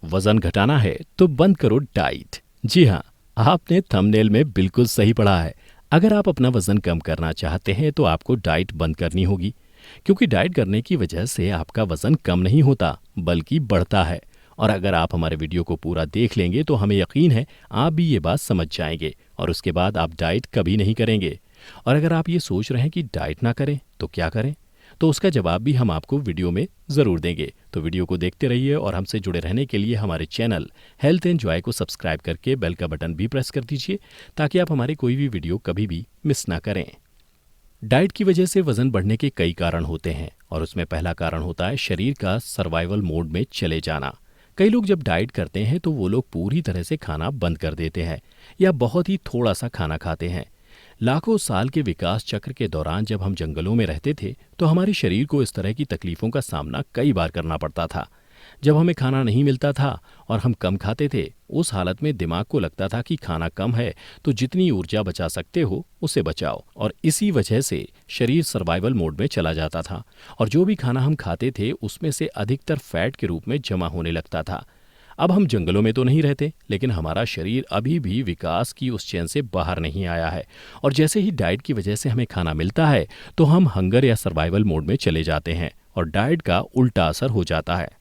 वजन घटाना है तो बंद करो डाइट। जी हाँ, आपने थंबनेल में बिल्कुल सही पढ़ा है। अगर आप अपना वजन कम करना चाहते हैं तो आपको डाइट बंद करनी होगी, क्योंकि डाइट करने की वजह से आपका वजन कम नहीं होता बल्कि बढ़ता है। और अगर आप हमारे वीडियो को पूरा देख लेंगे तो हमें यकीन है आप भी ये बात समझ जाएंगे और उसके बाद आप डाइट कभी नहीं करेंगे। और अगर आप ये सोच रहे हैं कि डाइट ना करें तो क्या करें, तो उसका जवाब भी हम आपको वीडियो में ज़रूर देंगे। तो वीडियो को देखते रहिए और हमसे जुड़े रहने के लिए हमारे चैनल हेल्थ एंड जॉय को सब्सक्राइब करके बेल का बटन भी प्रेस कर दीजिए, ताकि आप हमारी कोई भी वीडियो कभी भी मिस ना करें। डाइट की वजह से वजन बढ़ने के कई कारण होते हैं और उसमें पहला कारण होता है शरीर का सर्वाइवल मोड में चले जाना। कई लोग जब डाइट करते हैं तो वो लोग पूरी तरह से खाना बंद कर देते हैं या बहुत ही थोड़ा सा खाना खाते हैं। लाखों साल के विकास चक्र के दौरान जब हम जंगलों में रहते थे तो हमारे शरीर को इस तरह की तकलीफों का सामना कई बार करना पड़ता था। जब हमें खाना नहीं मिलता था और हम कम खाते थे, उस हालत में दिमाग को लगता था कि खाना कम है तो जितनी ऊर्जा बचा सकते हो उसे बचाओ, और इसी वजह से शरीर सर्वाइवल मोड में चला जाता था और जो भी खाना हम खाते थे उसमें से अधिकतर फैट के रूप में जमा होने लगता था। अब हम जंगलों में तो नहीं रहते, लेकिन हमारा शरीर अभी भी विकास की उस चेन से बाहर नहीं आया है और जैसे ही डाइट की वजह से हमें खाना मिलता है तो हम हंगर या सर्वाइवल मोड में चले जाते हैं और डाइट का उल्टा असर हो जाता है।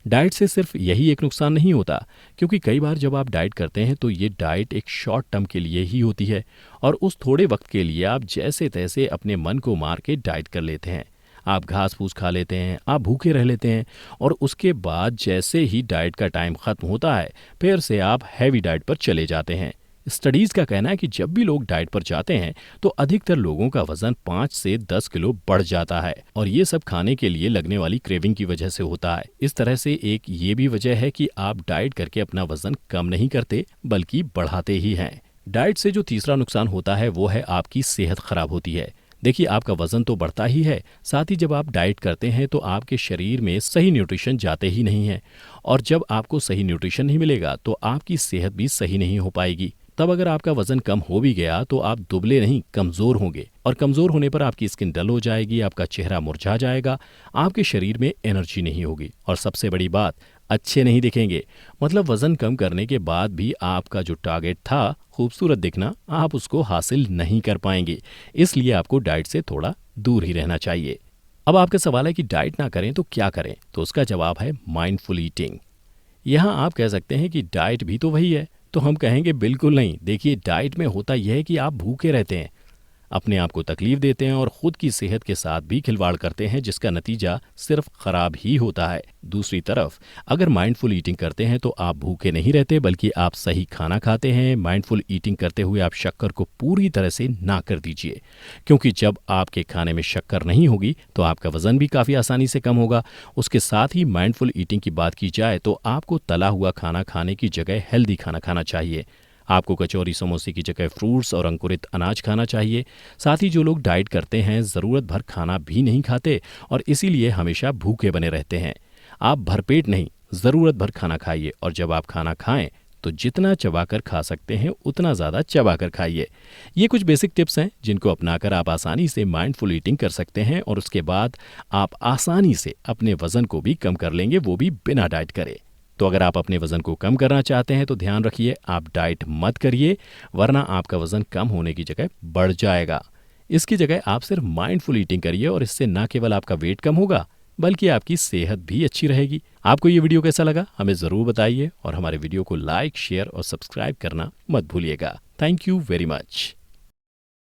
डाइट से सिर्फ यही एक नुकसान नहीं होता, क्योंकि कई बार जब आप डाइट करते हैं तो ये डाइट एक शॉर्ट टर्म के लिए ही होती है और उस थोड़े वक्त के लिए आप जैसे तैसे अपने मन को मार के डाइट कर लेते हैं। आप घास फूस खा लेते हैं, आप भूखे रह लेते हैं और उसके बाद जैसे ही डाइट का टाइम खत्म होता है फिर से आप हैवी डाइट पर चले जाते हैं। स्टडीज का कहना है कि जब भी लोग डाइट पर जाते हैं तो अधिकतर लोगों का वजन 5 से 10 किलो बढ़ जाता है और ये सब खाने के लिए लगने वाली क्रेविंग की वजह से होता है। इस तरह से एक ये भी वजह है कि आप डाइट करके अपना वजन कम नहीं करते बल्कि बढ़ाते ही हैं। डाइट से जो तीसरा नुकसान होता है वो है आपकी सेहत खराब होती है। देखिए, आपका वजन तो बढ़ता ही है, साथ ही जब आप डाइट करते हैं तो आपके शरीर में सही न्यूट्रिशन जाते ही नहीं है और जब आपको सही न्यूट्रिशन नहीं मिलेगा तो आपकी सेहत भी सही नहीं हो पाएगी। तब अगर आपका वजन कम हो भी गया तो आप दुबले नहीं कमजोर होंगे और कमजोर होने पर आपकी स्किन डल हो जाएगी, आपका चेहरा मुरझा जाएगा, आपके शरीर में एनर्जी नहीं होगी और सबसे बड़ी बात, अच्छे नहीं दिखेंगे। मतलब वजन कम करने के बाद भी आपका जो टारगेट था खूबसूरत दिखना, आप उसको हासिल नहीं कर पाएंगे। इसलिए आपको डाइट से थोड़ा दूर ही रहना चाहिए। अब आपका सवाल है कि डाइट ना करें तो क्या करें, तो उसका जवाब है माइंडफुल ईटिंग। यहाँ आप कह सकते हैं कि डाइट भी तो वही है, तो हम कहेंगे बिल्कुल नहीं। देखिए, डाइट में होता यह है कि आप भूखे रहते हैं, अपने आप को तकलीफ देते हैं और खुद की सेहत के साथ भी खिलवाड़ करते हैं, जिसका नतीजा सिर्फ खराब ही होता है। दूसरी तरफ अगर माइंडफुल ईटिंग करते हैं तो आप भूखे नहीं रहते बल्कि आप सही खाना खाते हैं। माइंडफुल ईटिंग करते हुए आप शक्कर को पूरी तरह से ना कर दीजिए, क्योंकि जब आपके खाने में शक्कर नहीं होगी तो आपका वजन भी काफ़ी आसानी से कम होगा। उसके साथ ही माइंडफुल ईटिंग की बात की जाए तो आपको तला हुआ खाना खाने की जगह हेल्दी खाना खाना चाहिए। आपको कचौरी समोसे की जगह फ्रूट्स और अंकुरित अनाज खाना चाहिए। साथ ही जो लोग डाइट करते हैं ज़रूरत भर खाना भी नहीं खाते और इसीलिए हमेशा भूखे बने रहते हैं। आप भरपेट नहीं, ज़रूरत भर खाना खाइए और जब आप खाना खाएं तो जितना चबाकर खा सकते हैं उतना ज़्यादा चबाकर खाइए। ये कुछ बेसिक टिप्स हैं जिनको अपनाकर आप आसानी से माइंडफुल ईटिंग कर सकते हैं और उसके बाद आप आसानी से अपने वज़न को भी कम कर लेंगे, वो भी बिना डाइट करे। तो अगर आप अपने वजन को कम करना चाहते हैं तो ध्यान रखिए, आप डाइट मत करिए, वरना आपका वजन कम होने की जगह बढ़ जाएगा। इसकी जगह आप सिर्फ माइंडफुल ईटिंग करिए और इससे न केवल आपका वेट कम होगा बल्कि आपकी सेहत भी अच्छी रहेगी। आपको ये वीडियो कैसा लगा हमें ज़रूर बताइए और हमारे वीडियो को लाइक, शेयर और सब्सक्राइब करना मत भूलिएगा। Thank you very much.